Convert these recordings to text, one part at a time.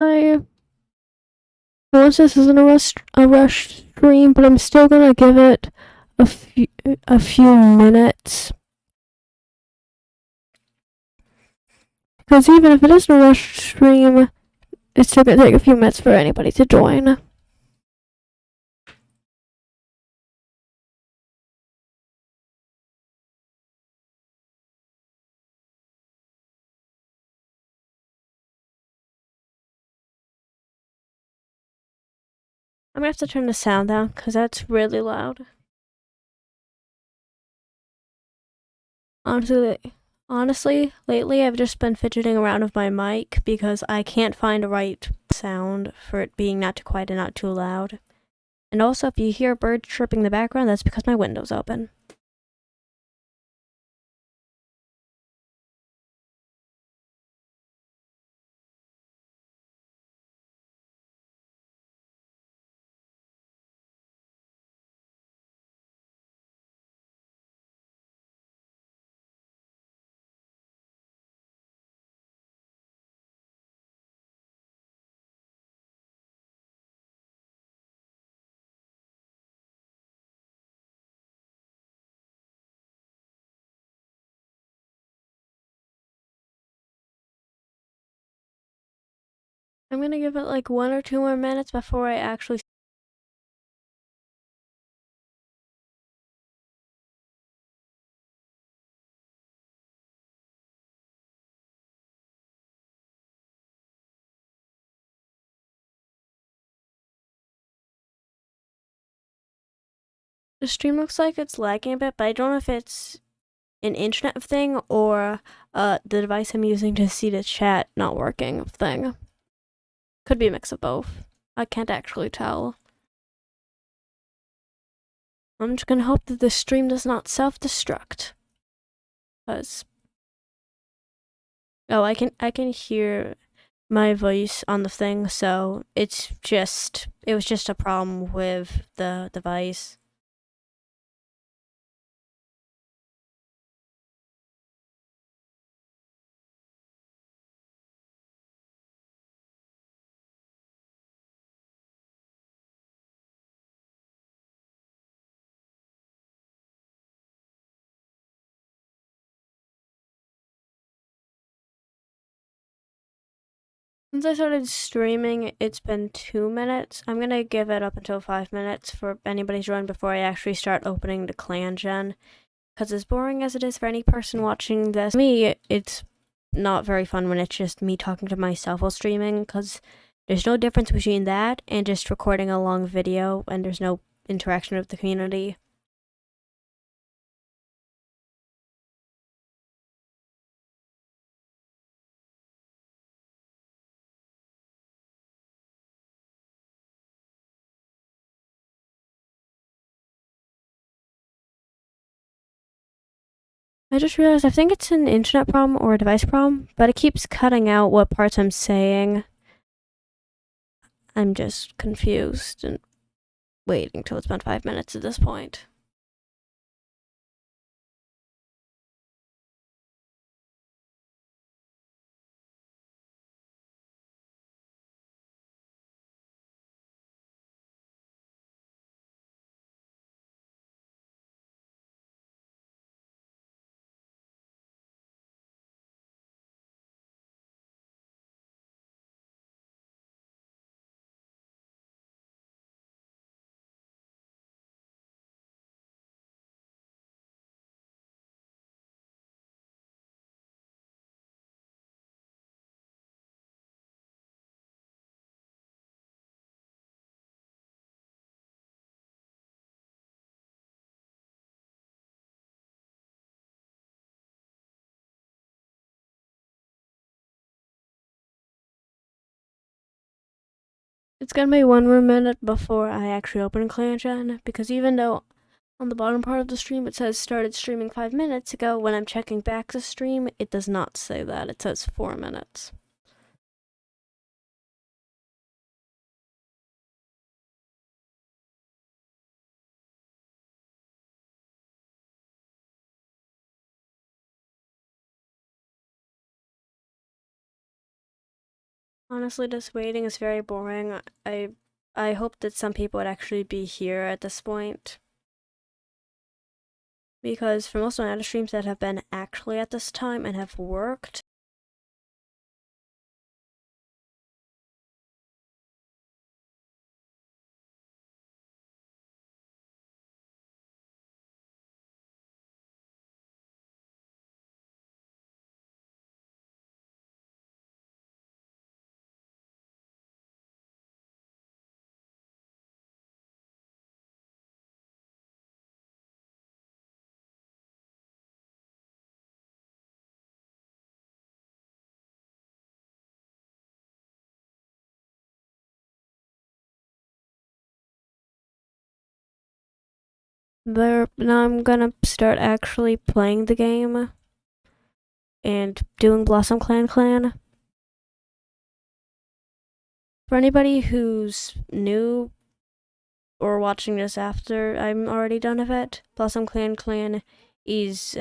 I once this isn't a rush stream, but I'm still gonna give it a few minutes. Because even if it isn't a rush stream, it's still gonna take a few minutes for anybody to join. I'm gonna have to turn the sound down because that's really loud. Honestly, lately I've just been fidgeting around with my mic because I can't find the right sound for it being not too quiet and not too loud. And also, if you hear a bird chirping in the background, that's because my window's open. I'm gonna give it like 1 or 2 more minutes before I actually. The stream looks like it's lagging a bit, but I don't know if it's an internet thing or the device I'm using to see the chat not working thing. Could be a mix of both. I can't actually tell. I'm just gonna hope that the stream does not self-destruct. Cause I can hear my voice on the thing, so it was just a problem with the device. Since I started streaming, it's been 2 minutes. I'm gonna give it up until 5 minutes for anybody to join before I actually start opening the clangen. Because as boring as it is for any person watching this, me, it's not very fun when it's just me talking to myself while streaming, because there's no difference between that and just recording a long video, and there's no interaction with the community. I just realized I think it's an internet problem or a device problem, but it keeps cutting out what parts I'm saying. I'm just confused and waiting till it's been 5 minutes at this point. It's gonna be 1 more minute before I actually open clangen, because even though on the bottom part of the stream it says started streaming 5 minutes ago, when I'm checking back the stream, it does not say that. It says 4 minutes. Honestly, this waiting is very boring. I hope that some people would actually be here at this point. Because for most of my other streams that have been actually at this time and have worked, but now I'm gonna start actually playing the game and doing BlossomClanclan. For anybody who's new or watching this after I'm already done with it, BlossomClanclan is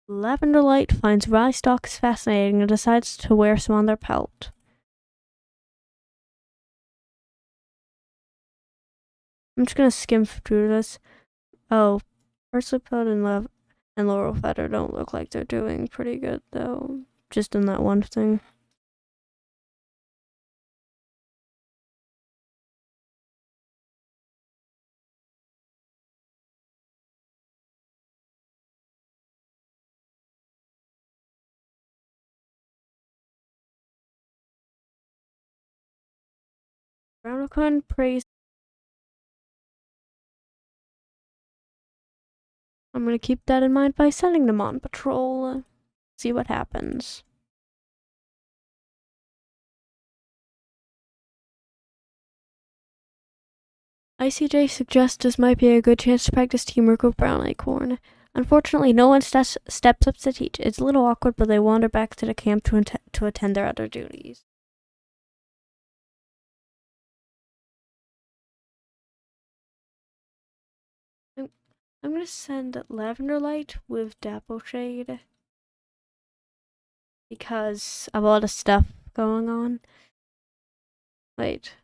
Lavender Light finds rye stalks fascinating and decides to wear some on their pelt. I'm just gonna skim through this. Oh, Persephone and Laurel Feather don't look like they're doing pretty good though. Just in that one thing. Brownicorn prays. I'm gonna keep that in mind by sending them on patrol. See what happens. ICJ suggests this might be a good chance to practice teamwork with Brown Acorn. Unfortunately, no one steps up to teach. It's a little awkward, but they wander back to the camp to attend their other duties. I'm gonna send Lavender Light with Dapple Shade because of all the stuff going on. Wait.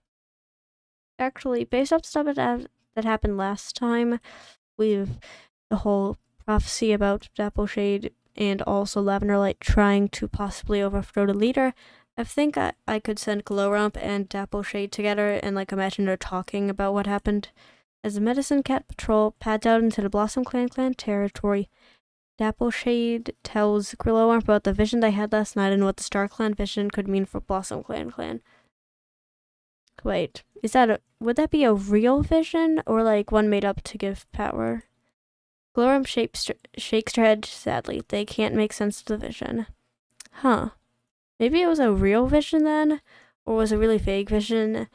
Actually, based off stuff that happened last time, with the whole prophecy about Dapple Shade and also Lavender Light trying to possibly overthrow the leader, I think I could send Glowrump and Dapple Shade together and like imagine they're talking about what happened. As the Medicine Cat Patrol pads out into the BlossomClanclan territory, Dapple Shade tells Glowrump about the vision they had last night and what the StarClan vision could mean for BlossomClanclan. Wait, would that be a real vision or like one made up to give power? Glowrump shakes her head sadly. They can't make sense of the vision. Huh. Maybe it was a real vision then? Or was it a really vague vision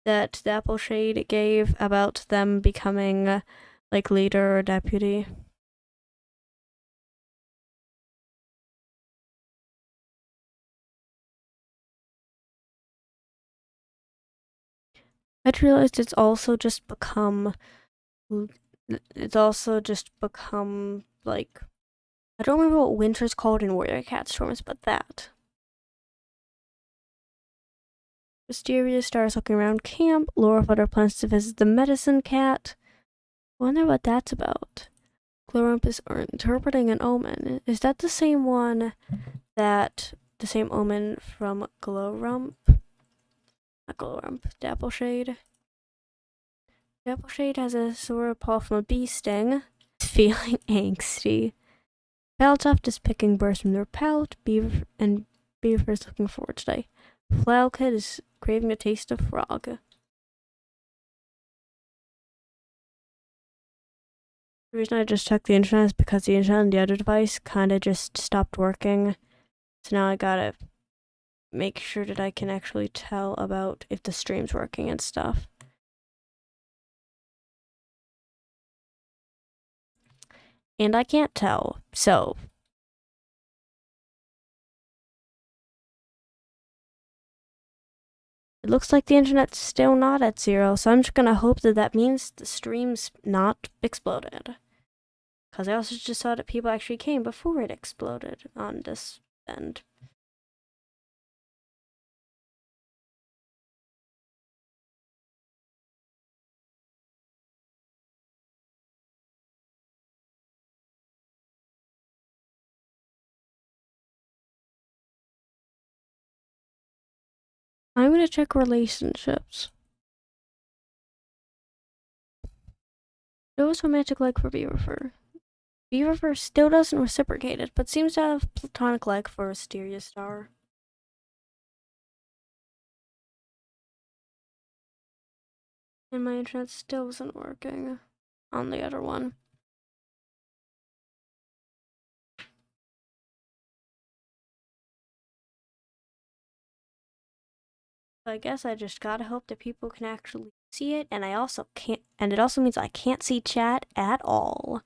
that Dapple Shade gave about them becoming like leader or deputy? I realized it's also just become like, I don't remember what winter's called in Warrior Cat Storms, but that. Wisteria starts looking around camp. Laura Flutter plans to visit the Medicine Cat. Wonder what that's about. Glowrump is interpreting an omen. Is that the same omen from Glowrump? Not Glowrump, Dapple Shade. Dapple Shade has a sore paw from a bee sting. It's feeling angsty. Paltoft is picking burrs from their palate. Beaver is looking forward today. Flailkid is craving a taste of frog. The reason I just checked the internet is because the internet on the other device kind of just stopped working. So now I gotta make sure that I can actually tell about if the stream's working and stuff. And I can't tell, so. It looks like the internet's still not at 0, so I'm just gonna hope that means the stream's not exploded. because I also just saw that people actually came before it exploded on this end. I'm gonna check relationships. It was romantic like for Beaver. Beaver still doesn't reciprocate it, but seems to have platonic like for Asteria Star. And my internet still wasn't working on the other one. So I guess I just gotta hope that people can actually see it, and I also can't, and it also means I can't see chat at all.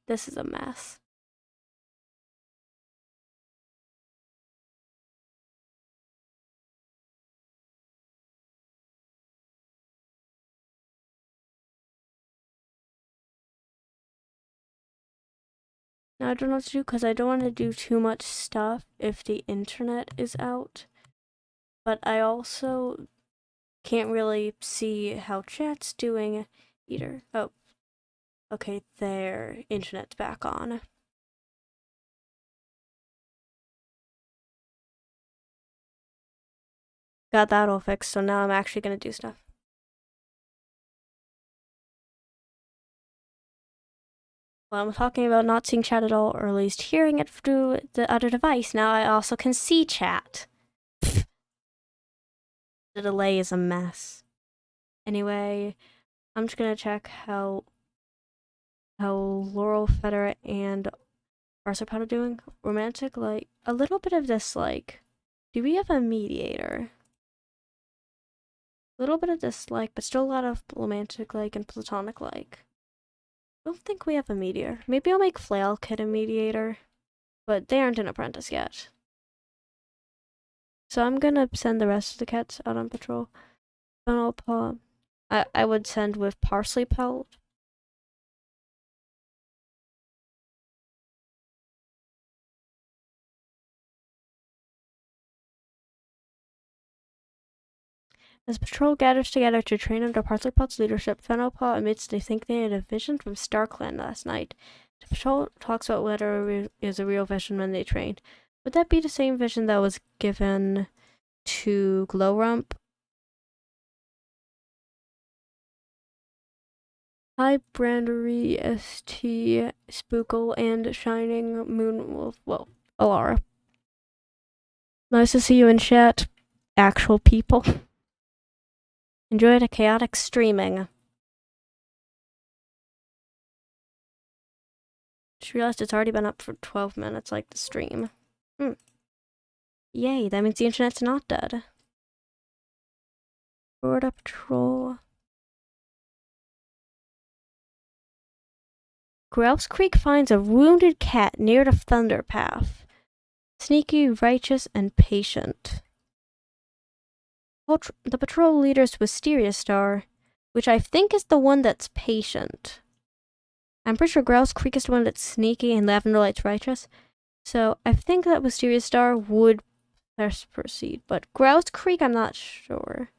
This is a mess. Now I don't know what to do because I don't want to do too much stuff if the internet is out. But I also can't really see how chat's doing either. Oh, okay, their internet's back on. Got that all fixed, so now I'm actually gonna do stuff. Well, I'm talking about not seeing chat at all, or at least hearing it through the other device. Now I also can see chat. The delay is a mess. Anyway, I'm just gonna check how Laurel, Federer, and Arsapod are doing. Romantic, like, a little bit of dislike. Do we have a mediator? A little bit of dislike, but still a lot of romantic like and platonic like. I don't think we have a mediator. Maybe I'll make Flail Kid a mediator, but they aren't an apprentice yet. So I'm gonna send the rest of the cats out on patrol. Funnel Paw, I would send with Parsley Pelt. As patrol gathers together to train under Parsley Pelt's leadership, Fennelpaw admits they think they had a vision from StarClan last night. The patrol talks about whether it is a real vision when they trained. Would that be the same vision that was given to Glowrump? Hi, Brandery, ST, Spookle, and Shining Moonwolf. Well, Alara. Nice to see you in chat, actual people. Enjoy the chaotic streaming. Just realized it's already been up for 12 minutes, like the stream. Yay, that means the internet's not dead. Border Patrol. Grouse Creek finds a wounded cat near the Thunder Path. Sneaky, righteous, and patient. The patrol leader's Wisteria Star, which I think is the one that's patient. I'm pretty sure Grouse Creek is the one that's sneaky and Lavender Light's righteous. So I think that Wisteria Star would best proceed, but Grouse Creek, I'm not sure.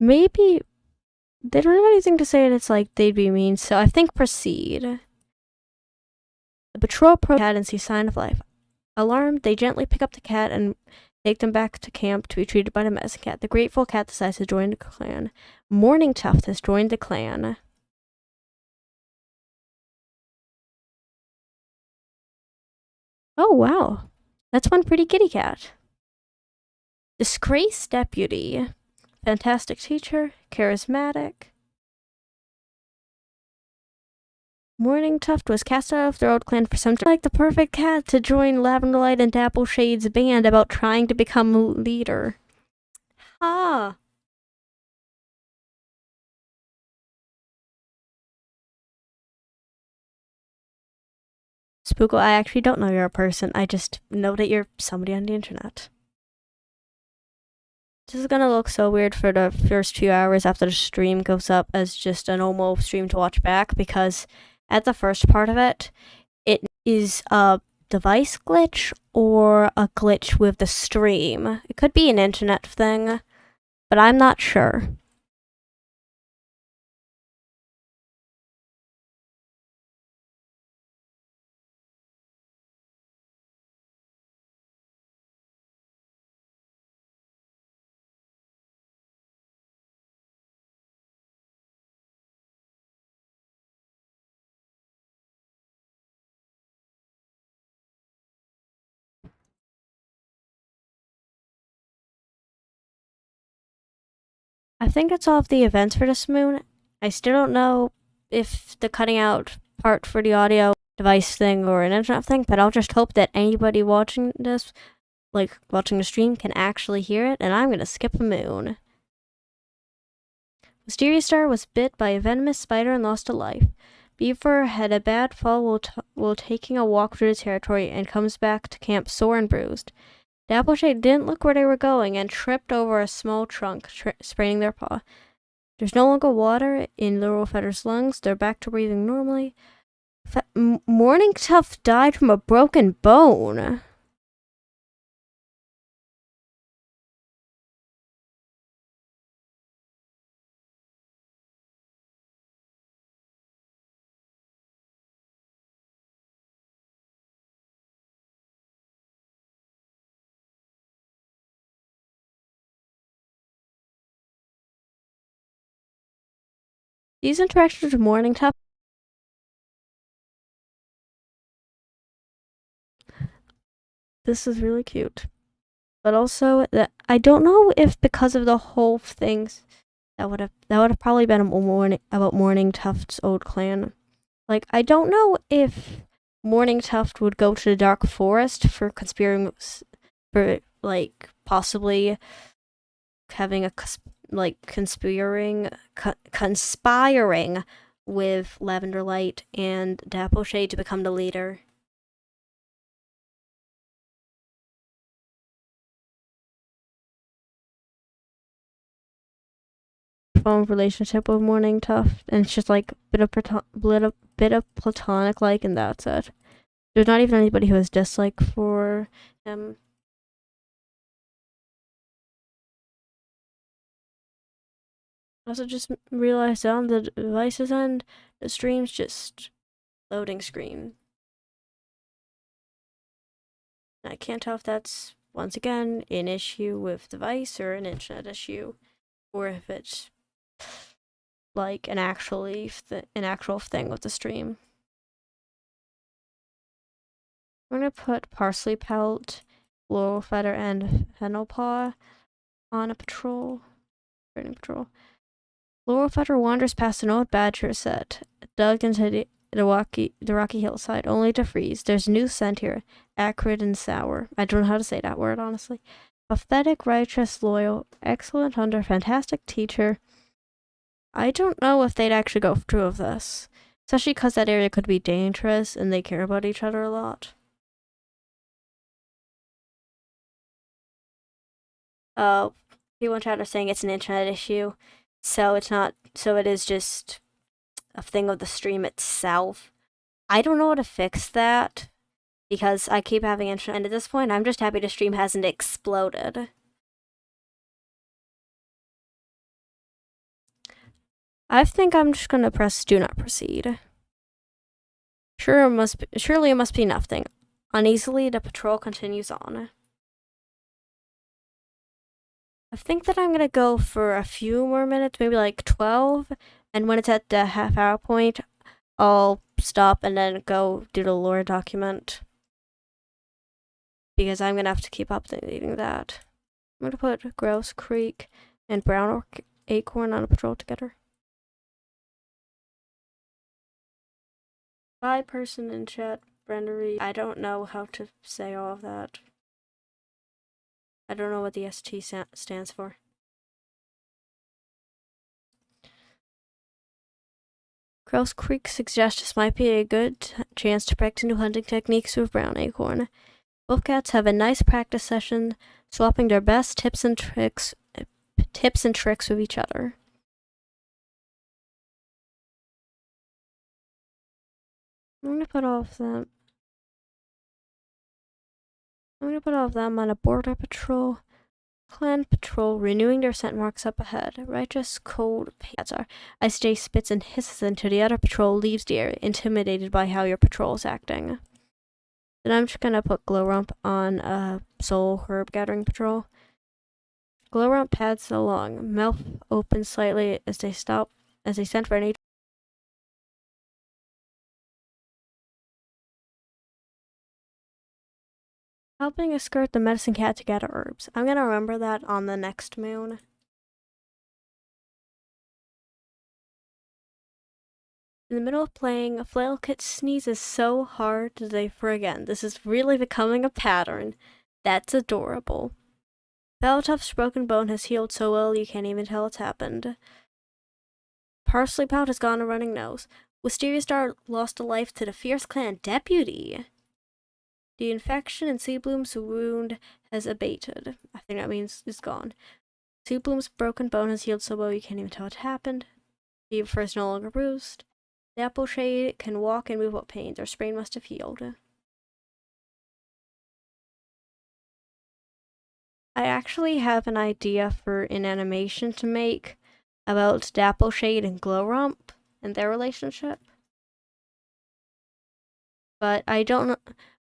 Maybe they don't have anything to say, and it's like they'd be mean, so I think proceed. The patrol approach the cat and see sign of life. Alarmed, they gently pick up the cat and take them back to camp to be treated by the medicine cat. The grateful cat decides to join the clan. Morning Tuft has joined the clan. Oh, wow. That's one pretty kitty cat. Disgraced deputy. Fantastic teacher. Charismatic. Morning Tuft was cast out of their old clan for some time. Like the perfect cat to join Lavender Light and Dapple Shade's band about trying to become leader. Ah. Spookle, I actually don't know you're a person. I just know that you're somebody on the internet. This is gonna look so weird for the first few hours after the stream goes up as just a normal stream to watch back, because at the first part of it, it is a device glitch or a glitch with the stream. It could be an internet thing, but I'm not sure. I think that's all of the events for this moon. I still don't know if the cutting out part for the audio device thing or an internet thing, but I'll just hope that anybody watching this, like watching the stream, can actually hear it, and I'm gonna skip a moon. Mysterious Star was bit by a venomous spider and lost a life. Beaver had a bad fall while taking a walk through the territory and comes back to camp sore and bruised. Dappleshade didn't look where they were going and tripped over a small trunk, spraining their paw. There's no longer water in Littlefetter's lungs. They're back to breathing normally. Morning Tough died from a broken bone. These interactions with Morning Tough. This is really cute. But also, that I don't know if because of the whole things, that would have probably been about Morning Tough's old clan. Like, I don't know if Morning Tuft would go to the Dark Forest for conspiring, for like possibly having a conspiring with Lavender Light and Dappleshade to become the leader. Relationship with Morning Tuft, and it's just like a bit of platonic like, and that's it. There's not even anybody who has dislike for him. Also, just realized on the device's end, the stream's just loading screen. And I can't tell if that's once again an issue with the device or an internet issue, or if it's like an actual thing with the stream. I'm gonna put Parsley Pelt, Laurel Feather, and Fennelpaw on a patrol. Burning patrol. Laurel Feather wanders past an old badger set, dug into the rocky hillside, only to freeze. There's a new scent here, acrid and sour. I don't know how to say that word, honestly. Pathetic, righteous, loyal, excellent hunter, fantastic teacher. I don't know if they'd actually go through with this, especially because that area could be dangerous and they care about each other a lot. People in chat are saying it's an internet issue, so it's not. So it is just a thing of the stream itself. I don't know how to fix that because I keep having internet, and at this point, I'm just happy the stream hasn't exploded. I think I'm just gonna press do not proceed. Surely it must be nothing. Uneasily, the patrol continues on. I think that I'm gonna go for a few more minutes, maybe like 12, and when it's at the half-hour point, I'll stop and then go do the lore document. Because I'm gonna have to keep updating that. I'm gonna put Grouse Creek and Brown Acorn on a patrol together. 5-person in chat, Brendery. I don't know how to say all of that. I don't know what the ST stands for. Grouse Creek suggests this might be a good chance to practice new hunting techniques with Brown Acorn. Both cats have a nice practice session, swapping their best tips and tricks tips and tricks with each other. I'm gonna put all of them. I'm gonna put all of them on a border patrol. Clan patrol, renewing their scent marks up ahead. Righteous, cold pants are. Ice spits and hisses until the other patrol leaves the area, intimidated by how your patrol is acting. Then I'm just gonna put Glowrump on a soul herb gathering patrol. Glowrump pads along, mouth opens slightly as they scent for any. Helping escort the medicine cat to gather herbs. I'm gonna remember that on the next moon. In the middle of playing, Flailkit sneezes so hard that they again. This is really becoming a pattern. That's adorable. Belltuff's broken bone has healed so well you can't even tell it's happened. Parsley Pout has gone a running nose. Wisteria Star lost a life to the Fierce Clan deputy. The infection in Seabloom's wound has abated. I think that means it's gone. Seabloom's broken bone has healed so well you can't even tell it happened. The fur is no longer bruised. The apple shade can walk and move without pain. Their sprain must have healed. I actually have an idea for an animation to make about Dappleshade and Glowrump and their relationship. But I don't know.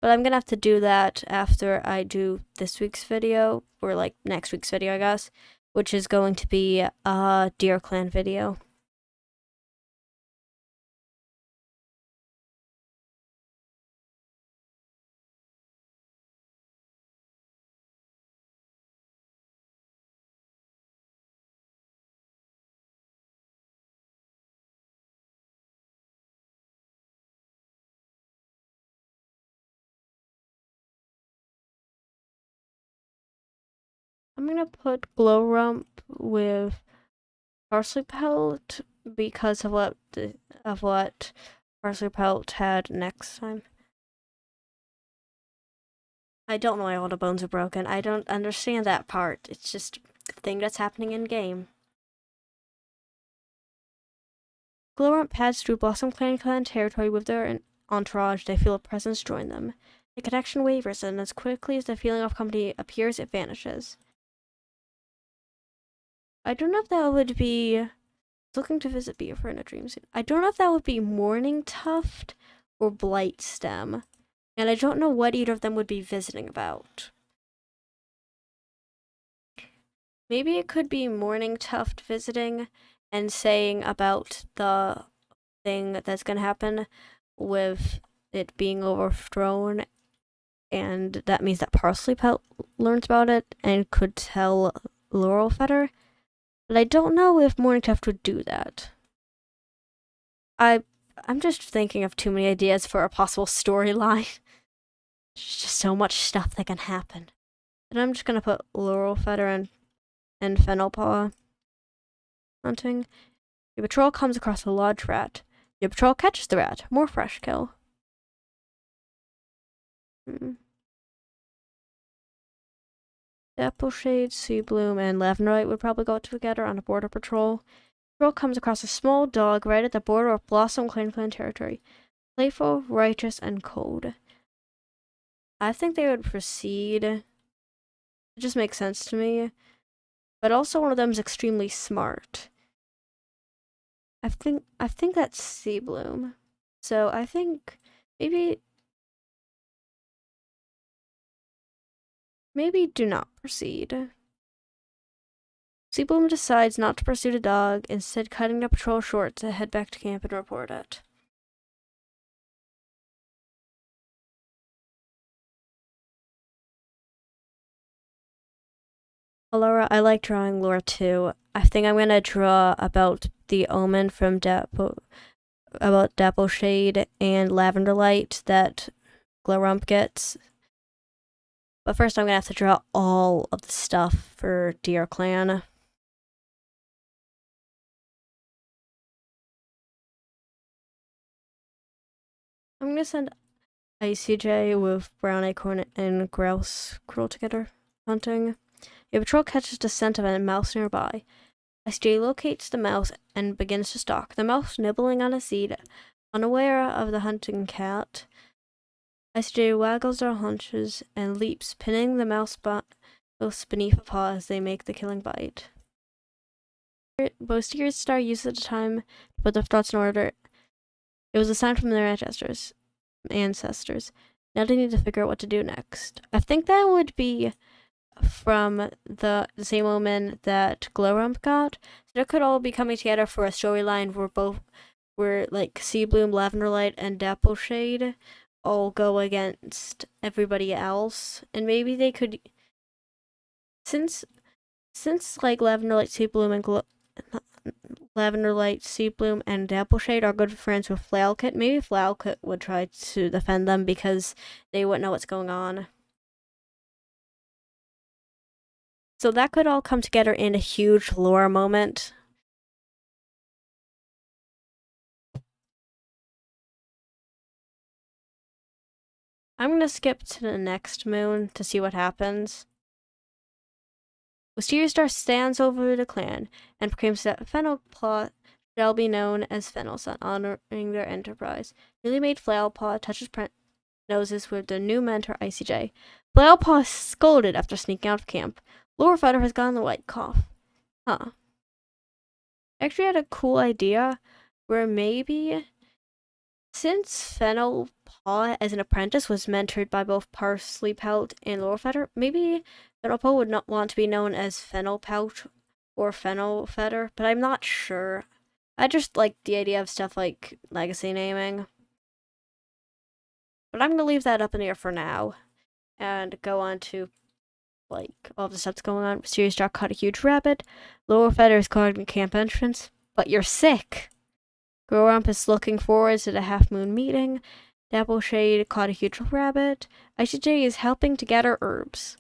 But I'm gonna have to do that after I do this week's video, or like next week's video, I guess, which is going to be a Deer Clan video. I'm gonna put Glowrump with Parsley Pelt because of what Parsley Pelt had next time. I don't know why all the bones are broken. I don't understand that part. It's just a thing that's happening in game. Glowrump pads through BlossomClanclan territory with their entourage. They feel a presence join them. The connection wavers, and as quickly as the feeling of company appears, it vanishes. I don't know if that would be looking to visit Beaver in a dream scene. I don't know if that would be Morning Tuft or Blight Stem. And I don't know what either of them would be visiting about. Maybe it could be Morning Tuft visiting and saying about the thing that's going to happen with it being overthrown, and that means that Parsley Pelt learns about it and could tell Laurel Feather. But I don't know if Morning Tuft would do that. I'm just thinking of too many ideas for a possible storyline. There's just so much stuff that can happen. And I'm just gonna put Laurel Feather and Fennelpaw hunting. Your patrol comes across a lodge rat. Your patrol catches the rat. More fresh kill. Appleshade, Seabloom, and Lavendite would probably go together on a border patrol. Patrol comes across a small dog right at the border of BlossomClanclan territory. Playful, righteous, and cold. I think they would proceed. It just makes sense to me. But also one of them is extremely smart. I think that's Seabloom. So I think maybe do not proceed. Seabloom decides not to pursue the dog, instead cutting the patrol short to head back to camp and report it. Laura, I like drawing lore too. I think I'm gonna draw about the omen from Dappleshade and Lavender Light that Glowrump gets. But first I'm gonna have to draw all of the stuff for Deer Clan. I'm gonna send ICJ with Brown Acorn and Grouse Cruel together hunting. Your patrol catches the scent of a mouse nearby. ICJ locates the mouse and begins to stalk. The mouse nibbling on a seed, unaware of the hunting cat. ICJ waggles their haunches and leaps, pinning the mouse beneath a paw as they make the killing bite. Both Star uses the time to put their thoughts in order. It was a sign from their ancestors. Now they need to figure out what to do next. I think that would be from the same omen that Glowrump got. So they could all be coming together for a storyline where like Seabloom, Lavenderlight, and Dappleshade all go against everybody else, and maybe they could, since like Lavenderlight, Seabloom, and Dappleshade are good friends with Flailkit, maybe Flailkit would try to defend them because they wouldn't know what's going on. So that could all come together in a huge lore moment. I'm going to skip to the next moon to see what happens. Wisteria Star stands over the clan and proclaims that Fennel Plot shall be known as Fennelson, honoring their enterprise. Newly made Flailpaw touches noses with the new mentor, ICJ. Flailpaw scolded after sneaking out of camp. Lorefighter has gotten the white cough. Huh. I actually had a cool idea where maybe, since Fennel Paw as an apprentice was mentored by both Parsley Pout and Lorefighter, maybe Fennel Paw would not want to be known as Fennel Pout or Fennel Feather, but I'm not sure. I just like the idea of stuff like legacy naming. But I'm gonna leave that up in the air for now and go on to like all the stuff that's going on. Serious Dark caught a huge rabbit. Lower Feather is guarding camp entrance, but you're sick. Glowrump is looking forward to the Half Moon meeting. Dappleshade caught a huge rabbit. ICJ is helping to gather herbs.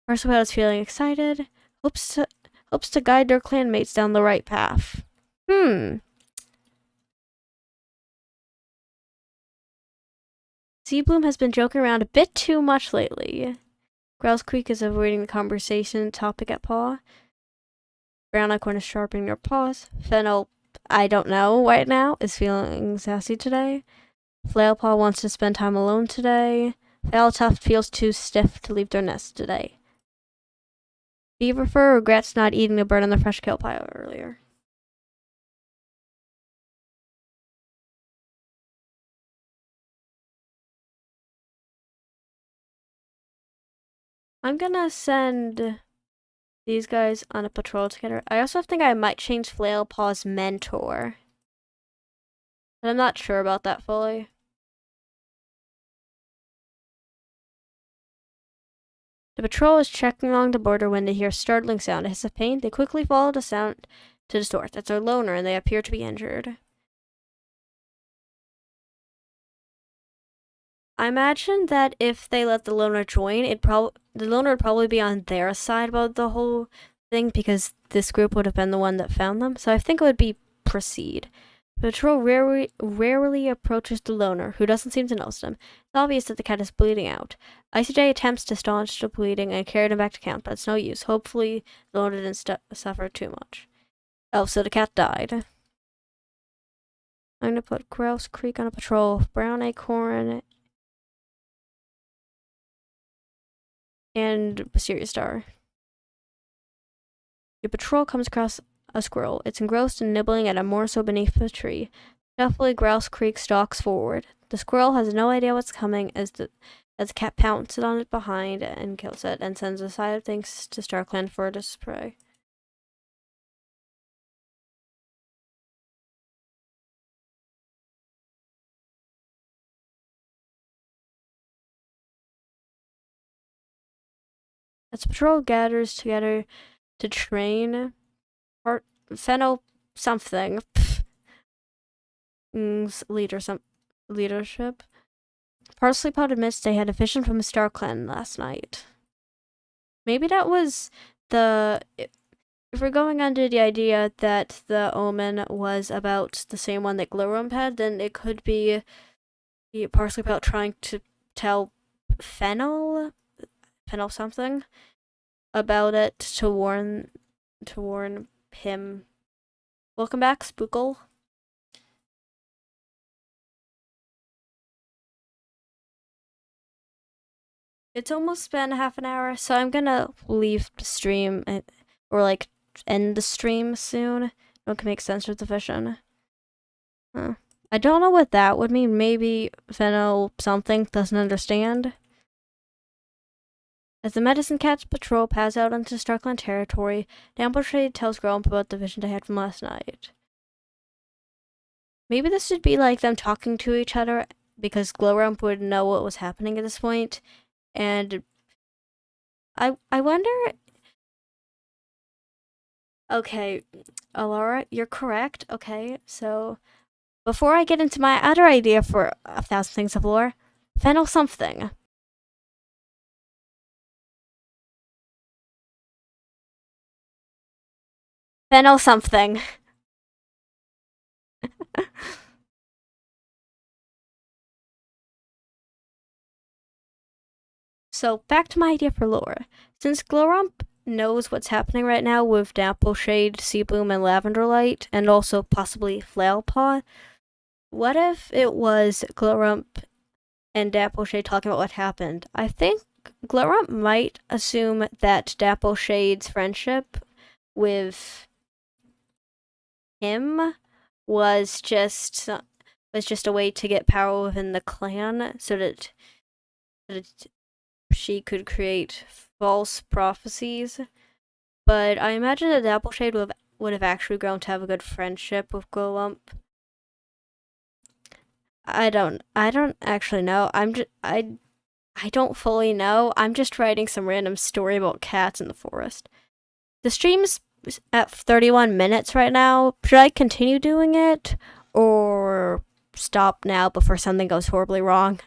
Parsley is feeling excited. Hopes to guide their clanmates down the right path. Seabloom has been joking around a bit too much lately. Grouse Creek is avoiding the conversation topic at Paw. Brown Acorn is sharpening their paws. Fennel, I don't know right now, is feeling sassy today. Flailpaw wants to spend time alone today. Foultuft feels too stiff to leave their nest today. Beaverfur regrets not eating the bird on the fresh kill pile earlier. I'm gonna send these guys on a patrol together. I also think I might change Flailpaw's mentor. But I'm not sure about that fully. The patrol is checking along the border when they hear a startling sound. A hiss of pain. They quickly follow the sound to the store. That's our loner, and they appear to be injured. I imagine that if they let the loner join, the loner would probably be on their side about the whole thing because this group would have been the one that found them. So I think it would be proceed. The patrol rarely approaches the loner, who doesn't seem to notice them. It's obvious that the cat is bleeding out. ICJ attempts to staunch the bleeding and carry him back to camp, but it's no use. Hopefully, the loner didn't suffer too much. Oh, so the cat died. I'm gonna put Grouse Creek on a patrol. Brown Acorn and Mysterious Star. Your patrol comes across a squirrel. It's engrossed and nibbling at a morsel beneath a tree. Stealthily, Grouse Creek stalks forward. The squirrel has no idea what's coming as the cat pounces on it behind and kills it, and sends a side of thanks to StarClan for this prey. As the patrol gathers together to train Fennel something leadership. Parsley Pot admits they had a vision from a StarClan last night. Maybe that was if we're going under the idea that the omen was about the same one that Glowrump had, then it could be Parsley Pot trying to tell Fennel something. about it to warn him. Welcome back, Spookle. It's almost been half an hour, so I'm gonna leave the stream or like end the stream soon. It can make sense with the vision. I don't know what that would mean. Maybe Fennel something doesn't understand. As the Medicine Cat's patrol pass out into Starkland territory, Dambleshade tells Grump about the vision they had from last night. Maybe this should be like them talking to each other, because Glowrump would know what was happening at this point, and I wonder. Okay, Alara, you're correct. Okay, so before I get into my other idea for 1,000 Things of Lore, Fennel something. Fennel something. So back to my idea for lore. Since Glowrump knows what's happening right now with Dampleshade, Seabloom, and Lavenderlight, and also possibly Flailpaw, what if it was Glowrump and Dampleshade talking about what happened? I think Glowrump might assume that Dampleshade's friendship with him was just a way to get power within the clan, so that she could create false prophecies. But I imagine that Dampleshade would have actually grown to have a good friendship with Glowrump. I don't actually know. I don't fully know. I'm just writing some random story about cats in the forest. The stream's at 31 minutes right now. Should I continue doing it or stop now before something goes horribly wrong?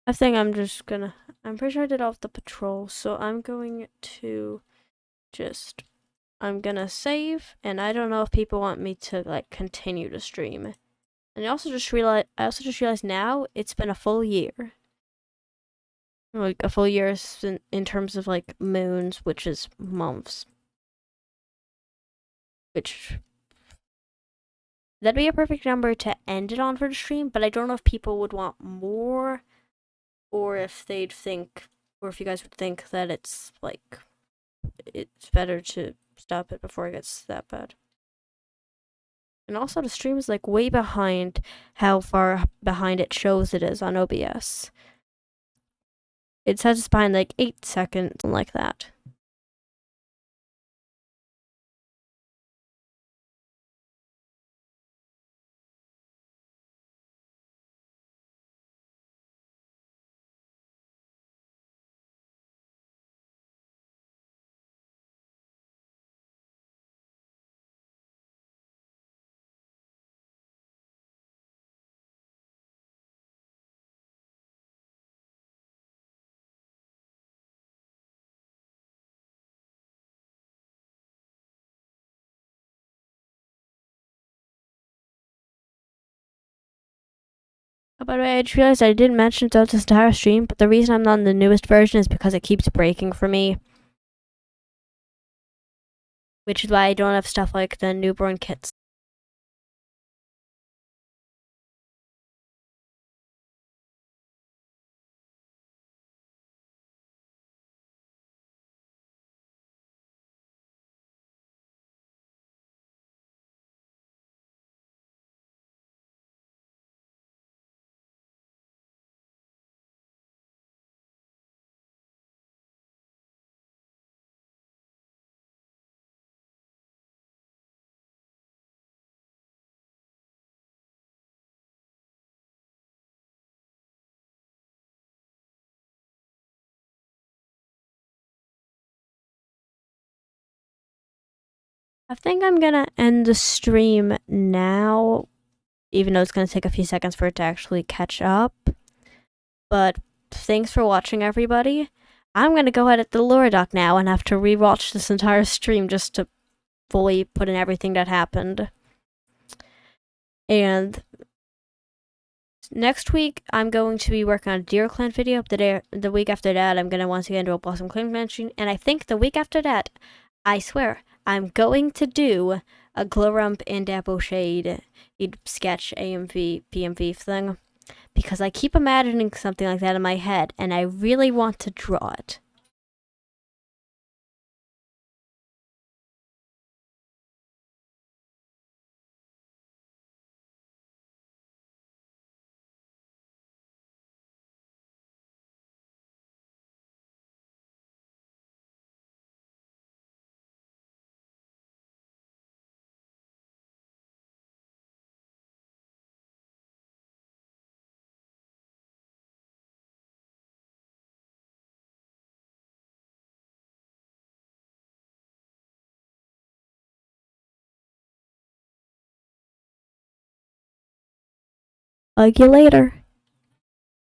I think I'm pretty sure I did off the patrol, so I'm going to I'm gonna save, and I don't know if people want me to like continue to stream. And I also just realized now it's been a full year. Like a full year in terms of like moons, which is months. Which that'd be a perfect number to end it on for the stream, but I don't know if people would want more, or if they'd think, or if you guys would think that it's like it's better to stop it before it gets that bad. And also the stream is like way behind how far behind it shows it is on OBS. It says it's behind like 8 seconds, something like that. Oh, by the way, I just realized I didn't mention throughout this entire stream, but the reason I'm not on the newest version is because it keeps breaking for me. which is why I don't have stuff like the newborn kits. I think I'm gonna end the stream now, even though it's gonna take a few seconds for it to actually catch up. But thanks for watching, everybody. I'm gonna go edit the lore doc now and have to rewatch this entire stream just to fully put in everything that happened. And next week, I'm going to be working on a Deer Clan video. The week after that, I'm gonna once again do a BlossomClanclan stream. And I think the week after that, I swear, I'm going to do a Glowrump and Dapple Shade sketch AMV, PMV thing. Because I keep imagining something like that in my head, and I really want to draw it. Hug you later.